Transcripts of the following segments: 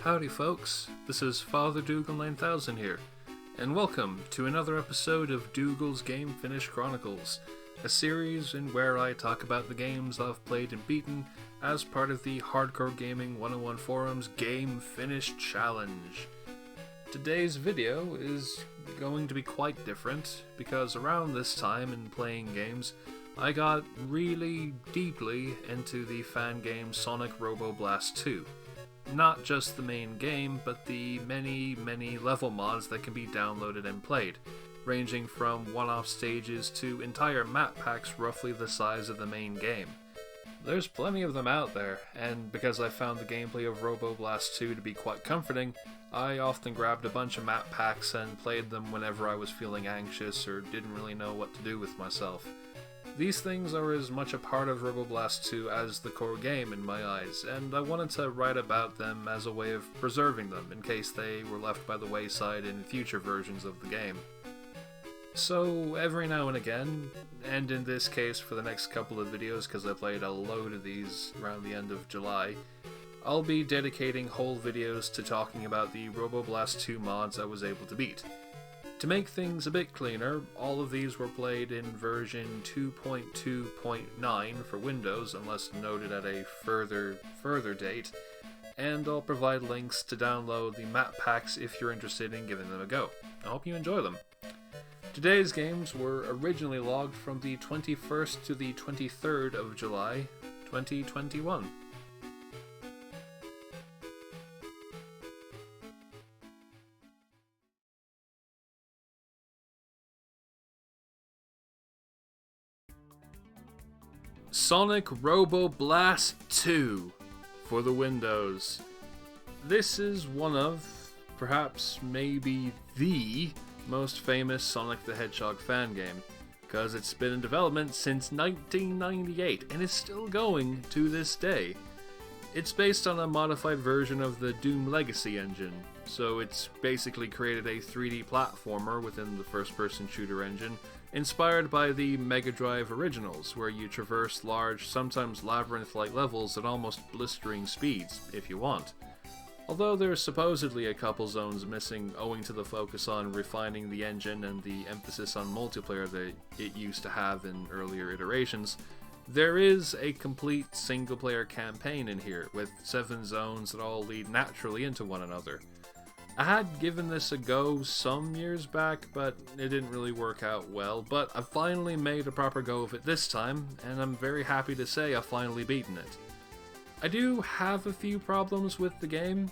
Howdy folks, this is Father Dougal 9000 here, and welcome to another episode of Dougal's Game Finish Chronicles, a series in where I talk about the games I've played and beaten as part of the Hardcore Gaming 101 Forums Game Finish Challenge. Today's video is going to be quite different, because around this time in playing games, I got really deeply into the fan game Sonic Robo Blast 2. Not just the main game, but the many level mods that can be downloaded and played, ranging from one-off stages to entire map packs roughly the size of the main game. There's plenty of them out there, and because I found the gameplay of Robo Blast 2 to be quite comforting, I often grabbed a bunch of map packs and played them whenever I was feeling anxious or didn't really know what to do with myself. These things are as much a part of Robo Blast 2 as the core game in my eyes, and I wanted to write about them as a way of preserving them in case they were left by the wayside in future versions of the game. So every now and again, and in this case for the next couple of videos because I played a load of these around the end of July, I'll be dedicating whole videos to talking about the Robo Blast 2 mods I was able to beat. To make things a bit cleaner, all of these were played in version 2.2.9 for Windows, unless noted at a further date, and I'll provide links to download the map packs if you're interested in giving them a go. I hope you enjoy them. Today's games were originally logged from the 21st to the 23rd of July, 2021. Sonic Robo Blast 2 for the Windows. This is one of, perhaps maybe the most famous Sonic the Hedgehog fan game, because it's been in development since 1998 and is still going to this day. It's based on a modified version of the Doom Legacy engine, so it's basically created a 3D platformer within the first-person shooter engine, inspired by the Mega Drive originals, where you traverse large, sometimes labyrinth-like levels at almost blistering speeds, if you want. Although there's supposedly a couple zones missing owing to the focus on refining the engine and the emphasis on multiplayer that it used to have in earlier iterations, there is a complete single-player campaign in here, with 7 zones that all lead naturally into one another. I had given this a go some years back, but it didn't really work out well, but I finally made a proper go of it this time, and I'm very happy to say I've finally beaten it. I do have a few problems with the game.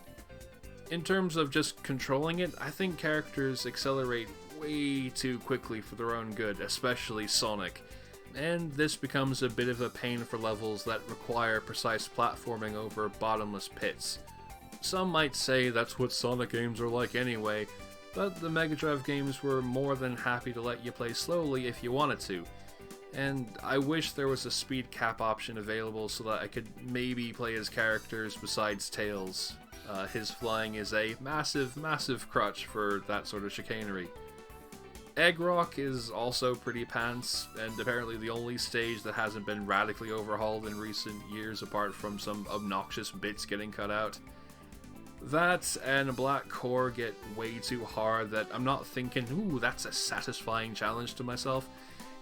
In terms of just controlling it, I think characters accelerate way too quickly for their own good, especially Sonic, and this becomes a bit of a pain for levels that require precise platforming over bottomless pits. Some might say that's what Sonic games are like anyway, but the Mega Drive games were more than happy to let you play slowly if you wanted to. And I wish there was a speed cap option available so that I could maybe play as characters besides Tails. His flying is a massive crutch for that sort of chicanery. Egg Rock is also pretty pants, and apparently the only stage that hasn't been radically overhauled in recent years apart from some obnoxious bits getting cut out. That and Black Core get way too hard that I'm not thinking, ooh, that's a satisfying challenge to myself.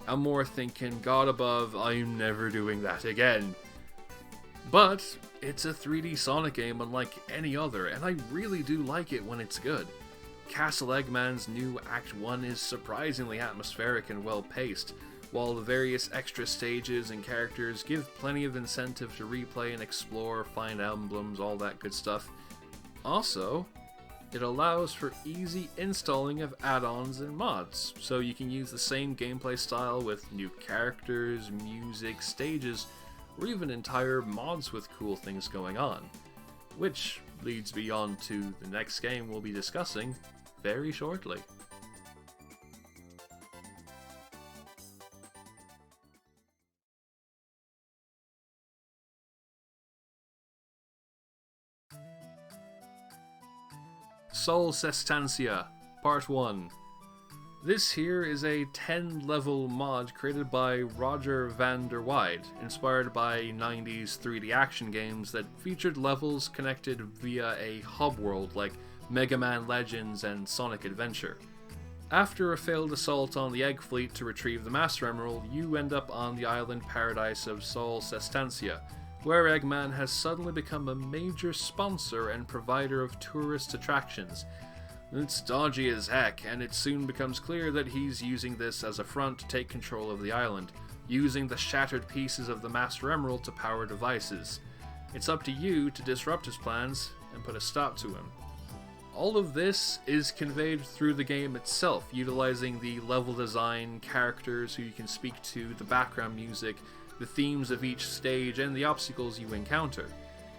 I'm more thinking, God above, I'm never doing that again. But it's a 3D Sonic game unlike any other, and I really do like it when it's good. Castle Eggman's new Act 1 is surprisingly atmospheric and well paced, while the various extra stages and characters give plenty of incentive to replay and explore, find emblems, all that good stuff. Also, it allows for easy installing of add-ons and mods, so you can use the same gameplay style with new characters, music, stages, or even entire mods with cool things going on. Which leads me on to the next game we'll be discussing very shortly. Sol Sestancia, Part 1. This here is a 10-level mod created by Roger van der Weide, inspired by 90s 3D action games that featured levels connected via a hub world like Mega Man Legends and Sonic Adventure. After a failed assault on the Egg Fleet to retrieve the Master Emerald, you end up on the island paradise of Sol Sestancia, where Eggman has suddenly become a major sponsor and provider of tourist attractions. It's dodgy as heck, and it soon becomes clear that he's using this as a front to take control of the island, using the shattered pieces of the Master Emerald to power devices. It's up to you to disrupt his plans and put a stop to him. All of this is conveyed through the game itself, utilizing the level design, characters who you can speak to, the background music, the themes of each stage, and the obstacles you encounter.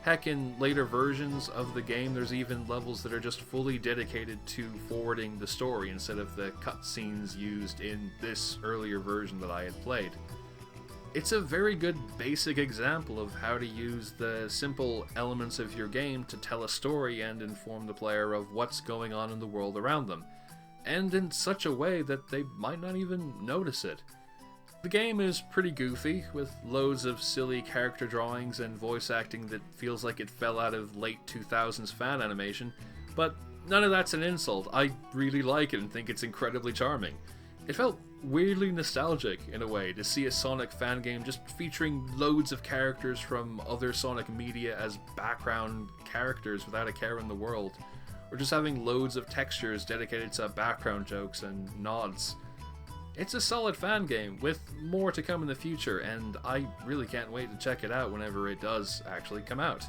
Heck, in later versions of the game, there's even levels that are just fully dedicated to forwarding the story instead of the cutscenes used in this earlier version that I had played. It's a very good basic example of how to use the simple elements of your game to tell a story and inform the player of what's going on in the world around them, and in such a way that they might not even notice it. The game is pretty goofy, with loads of silly character drawings and voice acting that feels like it fell out of late 2000s fan animation, but none of that's an insult. I really like it and think it's incredibly charming. It felt weirdly nostalgic, in a way, to see a Sonic fan game just featuring loads of characters from other Sonic media as background characters without a care in the world, or just having loads of textures dedicated to background jokes and nods. It's a solid fan game, with more to come in the future, and I really can't wait to check it out whenever it does actually come out.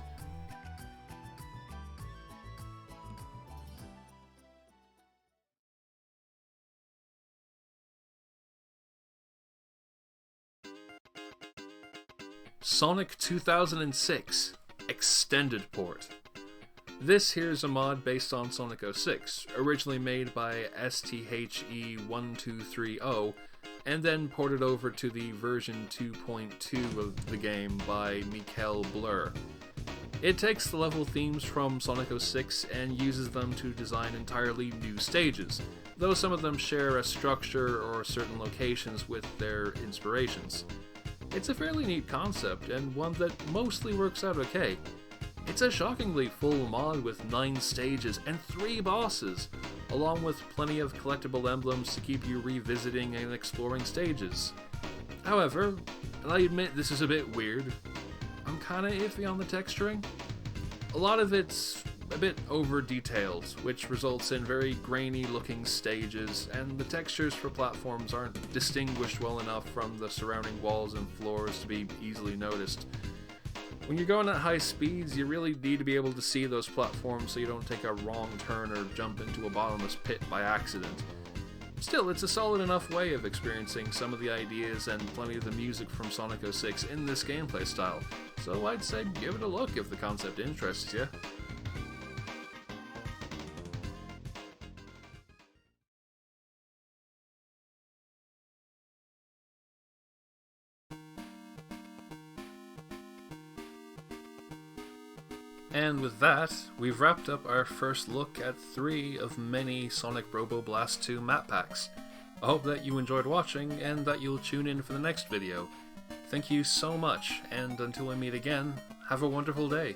Sonic 2006 Extended Port. This here's a mod based on Sonic 06, originally made by STHE1230, and then ported over to the version 2.2 of the game by Mikhael. It takes the level themes from Sonic 06 and uses them to design entirely new stages, though some of them share a structure or certain locations with their inspirations. It's a fairly neat concept, and one that mostly works out okay. It's a shockingly full mod with 9 stages and 3 bosses, along with plenty of collectible emblems to keep you revisiting and exploring stages. However, and I admit this is a bit weird, I'm kinda iffy on the texturing. A lot of it's a bit over-detailed, which results in very grainy looking stages, and the textures for platforms aren't distinguished well enough from the surrounding walls and floors to be easily noticed. When you're going at high speeds, you really need to be able to see those platforms so you don't take a wrong turn or jump into a bottomless pit by accident. Still, it's a solid enough way of experiencing some of the ideas and plenty of the music from Sonic 06 in this gameplay style, so I'd say give it a look if the concept interests you. And with that, we've wrapped up our first look at 3 of many Sonic Robo Blast 2 map packs. I hope that you enjoyed watching and that you'll tune in for the next video. Thank you so much, and until we meet again, have a wonderful day.